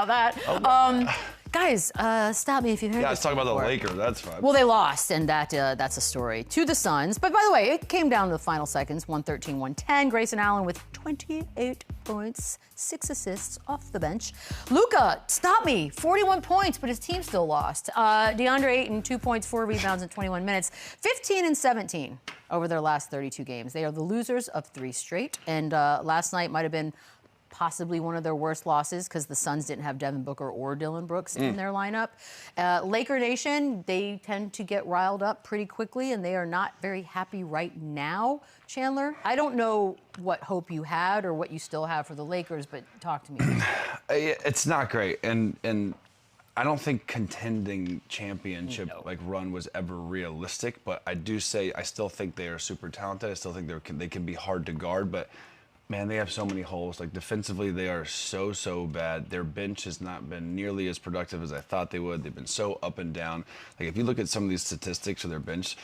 about that. Guys, stop me if you've heard. Yeah, this let's talk about the before. Lakers. That's fine. Well, they lost, and that's a story to the Suns. But by the way, it came down to the final seconds, 113-110. Grayson Allen with 28 points, 6 assists off the bench. Luka, stop me, 41 points, but his team still lost. DeAndre Ayton, 2 points, 4 rebounds in 21 minutes, 15 and 17 over their last 32 games. They are the losers of 3 straight, and last night might have been possibly one of their worst losses because the Suns didn't have Devin Booker or Dillon Brooks in their lineup. Laker Nation, they tend to get riled up pretty quickly, and they are not very happy right now. Chandler, I don't know what hope you had or what you still have for the Lakers, but talk to me. It's not great, and I don't think contending championship run was ever realistic. But I do say I still think they are super talented. I still think they can be hard to guard, but. Man, they have so many holes. Like, defensively, they are so bad. Their bench has not been nearly as productive as I thought they would. They've been so up and down. Like, if you look at some of these statistics for their bench,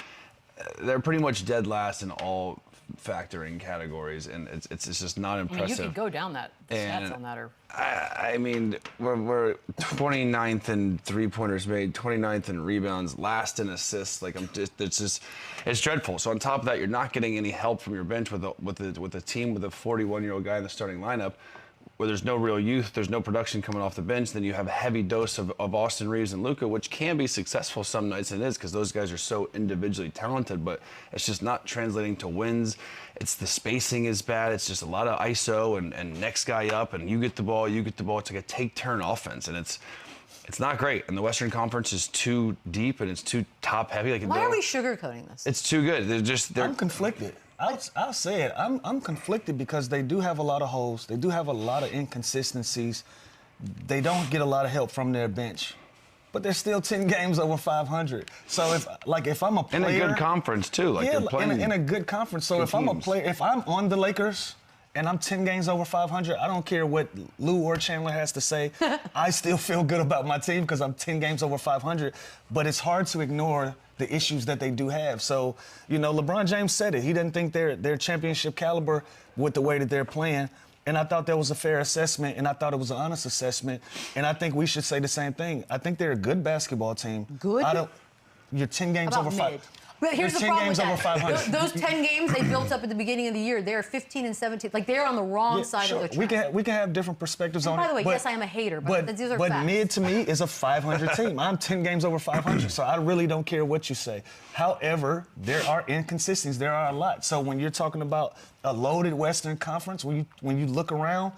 they're pretty much dead last in all factoring categories, and it's just not impressive. I mean, you could go down that stats on that, or I mean, we're 29th in three-pointers made, 29th in rebounds, last in assists. Like, it's dreadful. So on top of that, you're not getting any help from your bench with a team with a 41-year-old guy in the starting lineup, where there's no real youth, there's no production coming off the bench. Then you have a heavy dose of Austin Reeves and Luka, which can be successful some nights, and it is, because those guys are so individually talented, but it's just not translating to wins. It's the spacing is bad. It's just a lot of ISO and next guy up, and you get the ball. It's like a take-turn offense, and it's not great. And the Western Conference is too deep, and it's too top-heavy. Like, why are we sugarcoating this? It's too good. I'm conflicted. I'll say it. I'm conflicted because they do have a lot of holes. They do have a lot of inconsistencies. They don't get a lot of help from their bench. But they're still 10 games over 500. So if I'm a player, in a good conference too, like they're playing in a good conference. So if I'm a player, if I'm on the Lakers and I'm 10 games over 500, I don't care what Lou or Chandler has to say. I still feel good about my team because I'm 10 games over 500. But it's hard to ignore the issues that they do have. So, LeBron James said it. He didn't think they're championship caliber with the way that they're playing. And I thought that was a fair assessment, and I thought it was an honest assessment. And I think we should say the same thing. I think they're a good basketball team. Good? You're 10 games over 500. But here's the problem with over 500. Those 10 games they built up at the beginning of the year, they're 15 and 17. Like, they're on the wrong side of the track. We can have different perspectives on it. By the way, yes, I am a hater, but these are facts. But mid to me is a 500 team. I'm 10 games over 500, so I really don't care what you say. However, there are inconsistencies. There are a lot. So when you're talking about a loaded Western Conference, when you look around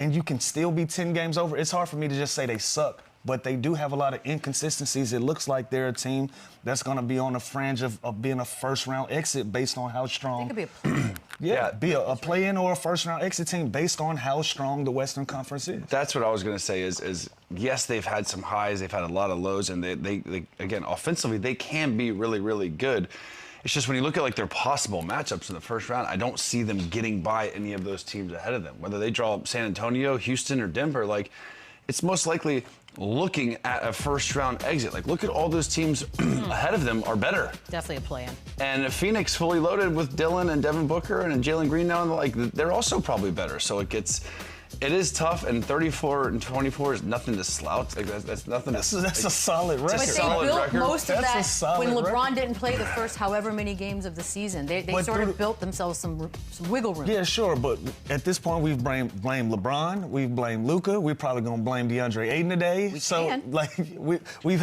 and you can still be 10 games over, it's hard for me to just say they suck. But they do have a lot of inconsistencies. It looks like they're a team that's going to be on the fringe of being a first-round exit based on how strong. They could be a play-in. Be a play-in or a first-round exit team based on how strong the Western Conference is. That's what I was going to say is yes, they've had some highs, they've had a lot of lows, and they again, offensively, they can be really, really good. It's just when you look at their possible matchups in the first round, I don't see them getting by any of those teams ahead of them. Whether they draw San Antonio, Houston, or Denver, it's most likely looking at a first-round exit. Look at all those teams ahead of them are better. Definitely a play-in. And Phoenix fully loaded with Dillon and Devin Booker and Jalen Green now, they're also probably better. So it is tough, and 34 and 24 is nothing to slouch. That's nothing. That's a solid record. But they built most of that when LeBron record. Didn't play the first however many games of the season. They sort of built themselves some wiggle room. Yeah, sure, but at this point we've blamed LeBron, we've blamed Luka, we're probably gonna blame DeAndre Ayton today. We've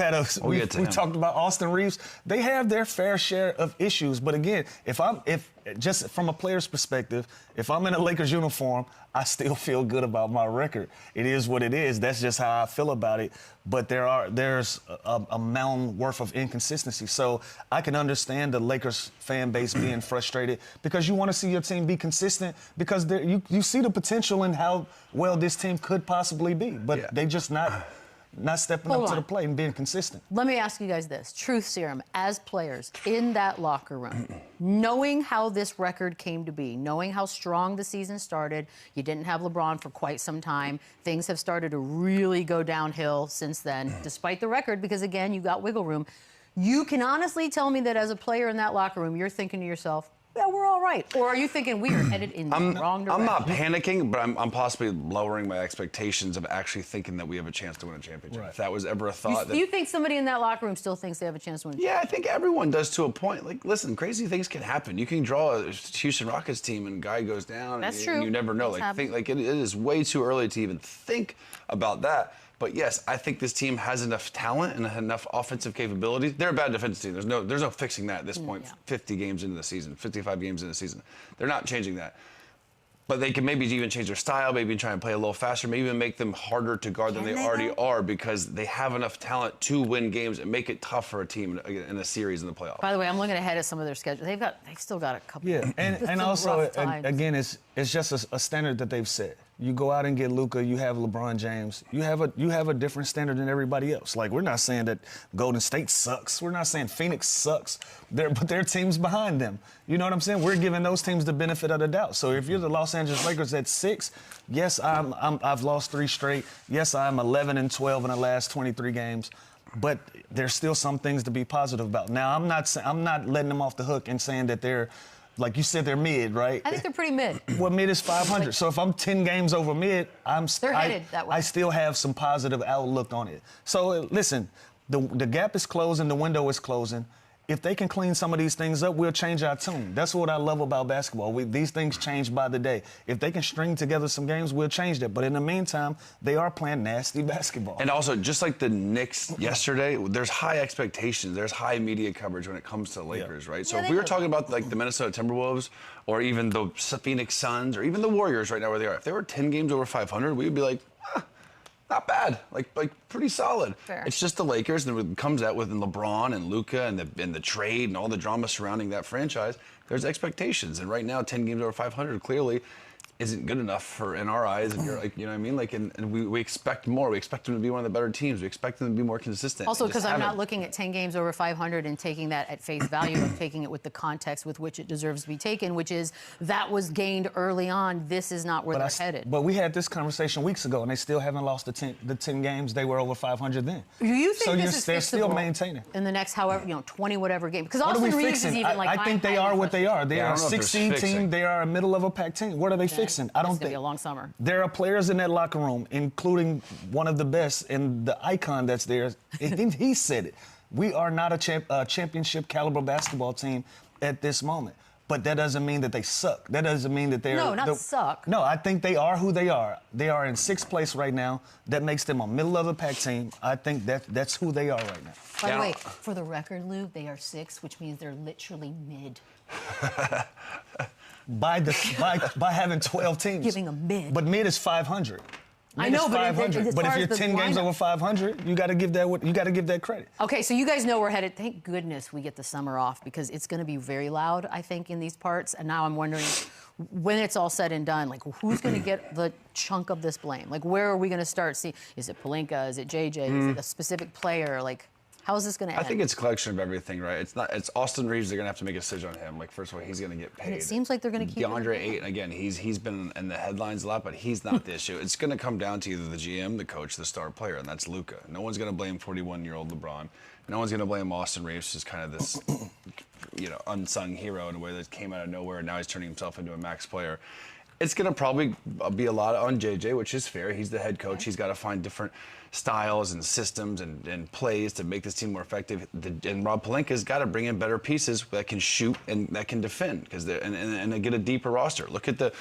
talked about Austin Reeves. They have their fair share of issues, but again, if just from a player's perspective, if I'm in a Lakers uniform, I still feel good about my record. It is what it is. That's just how I feel about it. But there's a mountain worth of inconsistency. So I can understand the Lakers fan base being frustrated because you want to see your team be consistent because you see the potential in how well this team could possibly be. But they just not stepping up to the plate and being consistent. Let me ask you guys this. Truth serum, as players in that locker room, knowing how this record came to be, knowing how strong the season started, you didn't have LeBron for quite some time. Things have started to really go downhill since then, despite the record, because, again, you got wiggle room. You can honestly tell me that as a player in that locker room, you're thinking to yourself, yeah, we're all right? Or are you thinking we are headed in the wrong direction? I'm not panicking, but I'm possibly lowering my expectations of actually thinking that we have a chance to win a championship. Right. If that was ever a thought. Do you think somebody in that locker room still thinks they have a chance to win a championship? Yeah, I think everyone does to a point. Like, listen, crazy things can happen. You can draw a Houston Rockets team and guy goes down. That's and true. You never know. It is way too early to even think about that. But yes, I think this team has enough talent and enough offensive capabilities. They're a bad defensive team. There's no fixing that at this point. Yeah. 50 games into the season, 55 games into the season. They're not changing that. But they can maybe even change their style, maybe try and play a little faster, maybe even make them harder to guard than they already are, because they have enough talent to win games and make it tough for a team in a series in the playoffs. By the way, I'm looking ahead at some of their schedule. They've still got a couple. Yeah, and also again, it's just a standard that they've set. You go out and get Luka, you have LeBron James, you have a different standard than everybody else. Like, we're not saying that Golden State sucks. We're not saying Phoenix sucks. But there are teams behind them. You know what I'm saying? We're giving those teams the benefit of the doubt. So if you're the Los Angeles Lakers at 6, yes, I've lost 3 straight. Yes, I'm 11-12 in the last 23 games. But there's still some things to be positive about. Now, I'm not letting them off the hook and saying that they're, like you said, they're mid, right? I think they're pretty mid. Well, mid is 500. So if I'm 10 games over mid, they're headed that way. I still have some positive outlook on it. So listen, the gap is closing, the window is closing. If they can clean some of these things up, we'll change our tune. That's what I love about basketball. These things change by the day. If they can string together some games, we'll change that. But in the meantime, they are playing nasty basketball. And also, just like the Knicks yesterday, there's high expectations. There's high media coverage when it comes to the Lakers, right? So if we were talking about like the Minnesota Timberwolves or even the Phoenix Suns or even the Warriors right now where they are, if they were 10 games over 500, we would be like, not bad, like pretty solid. Fair. It's just the Lakers, and it comes out with LeBron and Luka and the trade and all the drama surrounding that franchise. There's expectations, and right now, 10 games over 500 clearly isn't good enough in our eyes. And you're like, you know what I mean? Like, and we expect more. We expect them to be one of the better teams. We expect them to be more consistent. Also, because I'm not looking at 10 games over 500 and taking that at face value. I'm taking it with the context with which it deserves to be taken, which is that was gained early on. This is not where they're headed. But we had this conversation weeks ago, and they still haven't lost the 10 games they were over 500 then. Do you think they're still maintaining in the next, however, 20 whatever game? Because Austin Reeves is even like I think they are what they are. They are a 6-seed team. They are a middle of a pack team. What are they fixing? I don't think. Long summer. There are players in that locker room, including one of the best and the icon that's there. He said it. We are not a championship caliber basketball team at this moment. But that doesn't mean that they suck. That doesn't mean that they're... No, not suck. No, I think they are who they are. They are in 6th place right now. That makes them a middle-of-the-pack team. I think that's who they are right now. By the way, for the record, Lou, they are 6th, which means they're literally mid. by having 12 teams. Giving them mid. But mid is 500. I know, but if you're 10 games over 500, you got to give that credit. Okay, so you guys know we're headed. Thank goodness we get the summer off, because it's going to be very loud, I think, in these parts. And now I'm wondering, when it's all said and done, like, who's going to get the chunk of this blame? Like, where are we going to start? See, is it Pelinka? Is it JJ? Is it a specific player? Like, how is this going to end? I think it's a collection of everything, right? It's Austin Reeves. They're going to have to make a decision on him. Like, first of all, he's going to get paid. And it seems like they're going to keep DeAndre Ayton, again, he's been in the headlines a lot, but he's not the issue. It's going to come down to either the GM, the coach, the star player, and that's Luka. No one's going to blame 41-year-old LeBron. No one's going to blame Austin Reeves, who's kind of this, unsung hero in a way that came out of nowhere, and now he's turning himself into a max player. It's going to probably be a lot on JJ, which is fair. He's the head coach. He's got to find different styles and systems and plays to make this team more effective. And Rob Pelinka's got to bring in better pieces that can shoot and that can defend, and get a deeper roster. Look at the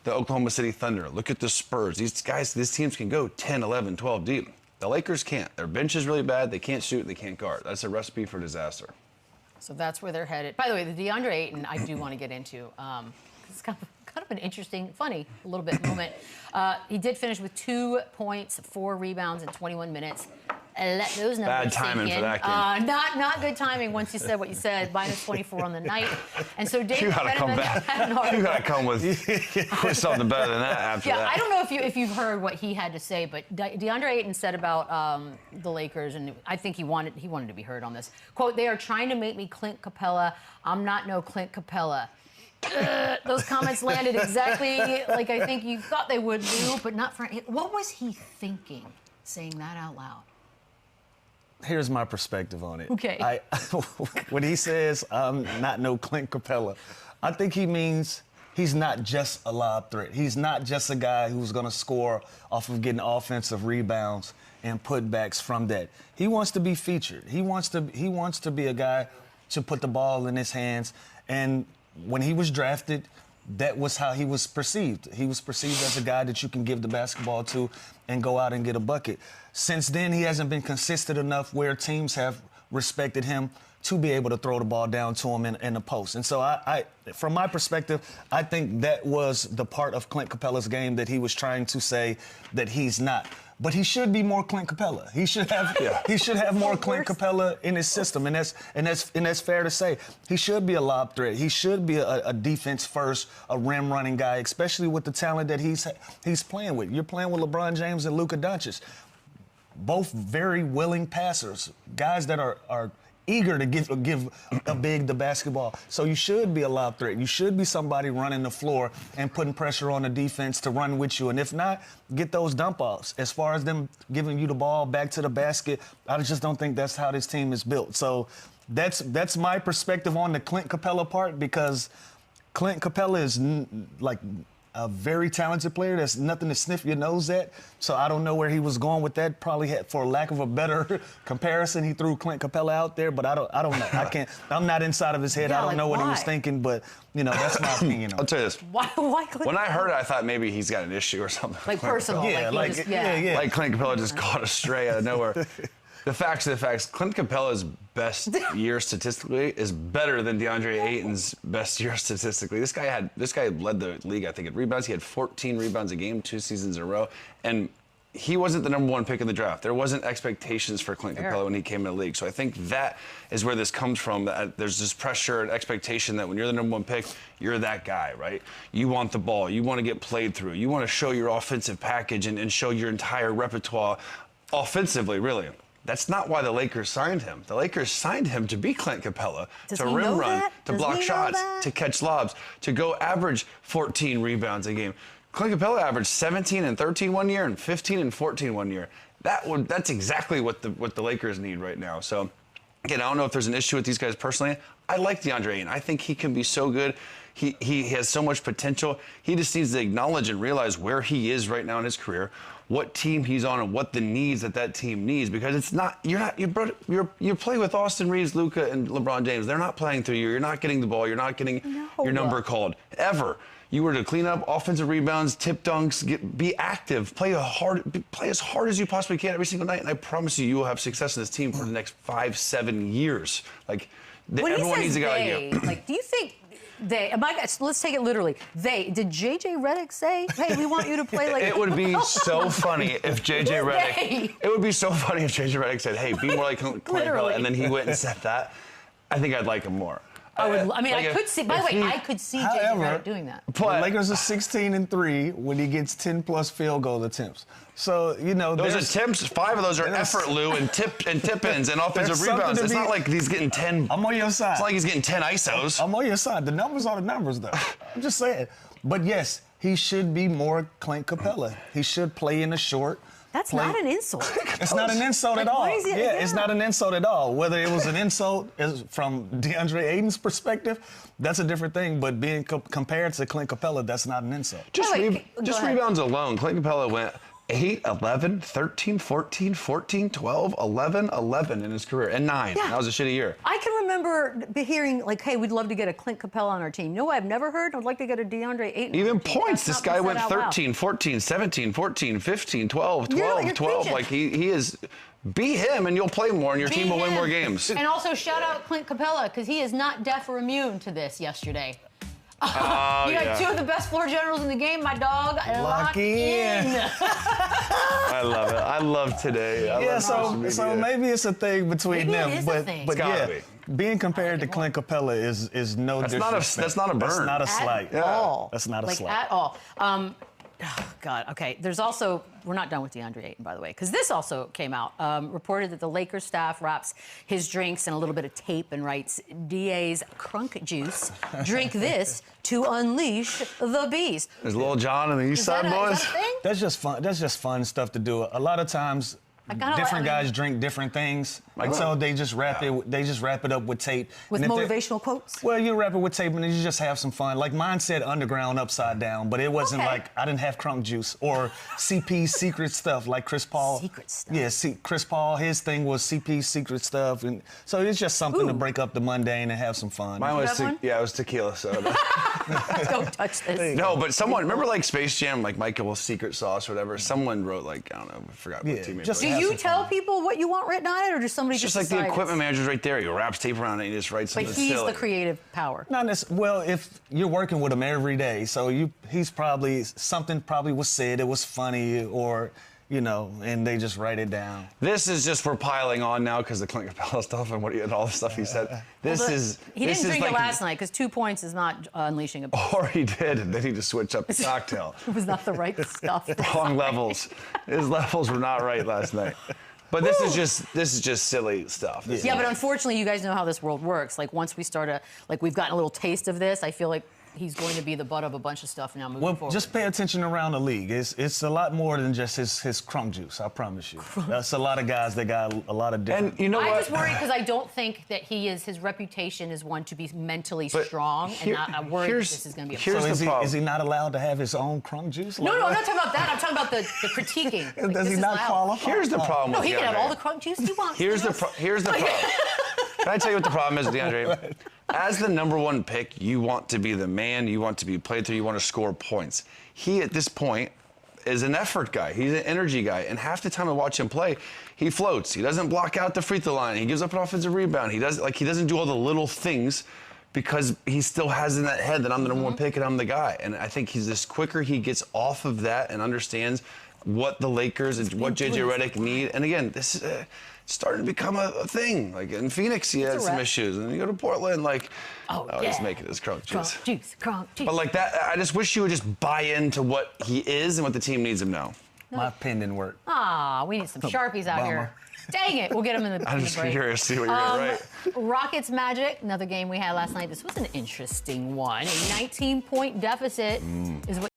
Oklahoma City Thunder. Look at the Spurs. These teams can go 10, 11, 12 deep. The Lakers can't. Their bench is really bad. They can't shoot. They can't guard. That's a recipe for disaster. So that's where they're headed. By the way, the DeAndre Ayton, I do want to get into. It's kind of an interesting, funny, a little bit moment. He did finish with 2 points, 4 rebounds in 21 minutes. Let those numbers bad timing sink in. For that game. Not good timing once you said what you said. Minus 24 on the night. And so David, you gotta come back. You gotta come with something better than that after that. I don't know if you've heard what he had to say, but DeAndre Ayton said about the Lakers, and I think he wanted to be heard on this. Quote: "They are trying to make me Clint Capella. I'm not no Clint Capella." Those comments landed exactly like I think you thought they would, Lou, but not for. What was he thinking, saying that out loud? Here's my perspective on it. Okay. When he says, I'm not no Clint Capella, I think he means he's not just a lob threat. He's not just a guy who's going to score off of getting offensive rebounds and putbacks from that. He wants to be featured. He wants to be a guy to put the ball in his hands. And when he was drafted, that was how he was perceived. He was perceived as a guy that you can give the basketball to and go out and get a bucket. Since then, he hasn't been consistent enough where teams have respected him to be able to throw the ball down to him in the post. And so I, from my perspective, I think that was the part of Clint Capella's game that he was trying to say that he's not. But he should be more Clint Capella. He should have more Clint Capella in his system, and that's fair to say. He should be a lob threat. He should be a defense first, a rim running guy, especially with the talent that he's playing with. You're playing with LeBron James and Luka Doncic, both very willing passers, guys that are eager to give a big the basketball. So you should be a lob threat. You should be somebody running the floor and putting pressure on the defense to run with you. And if not, get those dump offs. As far as them giving you the ball back to the basket, I just don't think that's how this team is built. So that's my perspective on the Clint Capella part, because Clint Capella is like a very talented player. There's nothing to sniff your nose at. So I don't know where he was going with that. Probably for lack of a better comparison, he threw Clint Capella out there, but I don't know. I'm not inside of his head. Yeah, I don't know what he was thinking, but that's my opinion. I'll tell you this. Why when I heard it, I thought maybe he's got an issue or something. Like personal. Yeah, like Clint Capella just caught a stray out of nowhere. The facts are the facts. Clint Capella's best year statistically is better than DeAndre Ayton's best year statistically. This guy led the league, I think, in rebounds. He had 14 rebounds a game 2 seasons in a row. And he wasn't the #1 pick in the draft. There wasn't expectations for Clint Capella when he came in the league. So I think that is where this comes from. That there's this pressure and expectation that when you're the #1 pick, you're that guy, right? You want the ball. You want to get played through. You want to show your offensive package and show your entire repertoire offensively, really. That's not why the Lakers signed him. The Lakers signed him to be Clint Capella, to rim run, to block shots, to catch lobs, to go average 14 rebounds a game. Clint Capella averaged 17 and 13 one year and 15 and 14 one year. That's exactly what the Lakers need right now. So, again, I don't know if there's an issue with these guys personally. I like DeAndre Ayton. I think he can be so good. He has so much potential. He just needs to acknowledge and realize where he is right now in his career, what team he's on, and what the needs that team needs. Because it's not you play with Austin Reeves, Luka, and LeBron James. They're not playing through you. You're not getting the ball. You're not getting your number called ever. You were to clean up offensive rebounds, tip dunks, be active, play as hard as you possibly can every single night, and I promise you will have success in this team for the next 5-7 years. Like everyone needs a guy. Like, do you think? Let's take it literally. Did JJ Redick say, "Hey, we want you to play like"? It would be so funny if JJ Redick. It would be so funny if JJ Redick said, "Hey, be more like Clint Capella," and then he went and said that. I think I'd like him more. I could see. By the way, I could see JJ Redick doing that. The Lakers are 16-3 when he gets 10+ field goal attempts. So those attempts. 5 of those are effort, Lou, and tip-ins and offensive rebounds. It's not like he's getting 10. I'm on your side. It's not like he's getting 10 ISOs. I'm on your side. The numbers are the numbers, though. I'm just saying. But yes, he should be more Clint Capella. He should play in the short. That's not an insult. It's not an insult at all. It's not an insult at all. Whether it was an insult from DeAndre Ayton's perspective, that's a different thing. But being compared to Clint Capella, that's not an insult. Just rebounds alone. Clint Capella went 8, 11, 13, 14, 14, 12, 11, 11 in his career, and 9. Yeah. That was a shitty year. I can remember hearing, like, hey, we'd love to get a Clint Capella on our team. You know what I've never heard? I'd like to get a DeAndre Ayton. Even points. This guy went 13, 14, 17, 14, 15, 12, 12, 12. Like, he is... Be him, and you'll play more, and your team will win more games. And also, shout out Clint Capella, because he is not deaf or immune to this yesterday. You got 2 of the best floor generals in the game, my dog. Lock in. I love it. I love today. So maybe it's a thing between them, but yeah, being compared to Clint Capella is no disrespect. That's not a burn. That's not a slight. At all. That's not a slight. At all. Oh, God. Okay. There's also, we're not done with DeAndre Ayton, by the way, because this also came out. Reported that the Lakers staff wraps his drinks in a little bit of tape and writes, DA's crunk juice. Drink this to unleash the beast. There's Lil Jon and the East Side Boys. That's just fun. That's just fun stuff to do. A lot of times different guys drink different things, and so they just wrap it. They just wrap it up with tape. With motivational quotes? Well, you wrap it with tape and you just have some fun. Like mine said underground upside down, but it wasn't like I didn't have crunk juice or CP's secret stuff like Chris Paul. Secret stuff. Yeah, Chris Paul, his thing was CP's secret stuff. And so it's just something to break up the mundane and have some fun. Mine was, it was tequila soda. Don't touch this. No, but someone, remember like Space Jam, like Michael's secret sauce or whatever? Someone wrote like, I don't know, I forgot what teammate wrote. Do you tell people what you want written on it, or does somebody just like the equipment manager's right there. He wraps tape around it and he just writes something But he's silly. the creative power. Not necessarily. Well, if you're working with him every day, so he's probably, something probably was said, it was funny, or, and they just write it down. This is just, we're piling on now because the Clint Capella stuff and all the stuff he said. He didn't drink it last night because 2 points is not unleashing a beast. Or he did, and then he just switched up the cocktail. It was not the right stuff. Wrong levels. His levels were not right last night. But this is just silly stuff. Yeah, but unfortunately, you guys know how this world works. Like once we start we've gotten a little taste of this, I feel like he's going to be the butt of a bunch of stuff now moving forward. Just pay attention around the league. It's a lot more than just his crunk juice, I promise you. That's a lot of guys that got a lot of different... And you know what? I just worry because I don't think that his reputation is one to be mentally strong, and I'm worried that this is going to be a problem. Is he not allowed to have his own crunk juice? No, I'm not talking about that. I'm talking about the critiquing. Does he not qualify? Here's the problem with he can have all the crunk juice he wants. Here's the problem. Can I tell you what the problem is, DeAndre? As the #1 pick, you want to be the man, you want to be played through, you want to score points. He, at this point, is an effort guy. He's an energy guy. And half the time I watch him play, he floats. He doesn't block out the free throw line. He gives up an offensive rebound. He doesn't do all the little things because he still has in that head that I'm the #1 pick and I'm the guy. And I think he's quicker he gets off of that and understands what the Lakers and what J.J. Redick need. And again, this is starting to become a thing. Like in Phoenix, he had some issues. And then you go to Portland, he's making his crunk juice. Crunk juice. But like that, I just wish you would just buy into what he is and what the team needs him now. My pen didn't work. We need some Sharpies out here. Dang it, we'll get them in the break. I'm just curious to see what you're going to write. Rockets Magic, another game we had last night. This was an interesting one. A 19-point deficit is what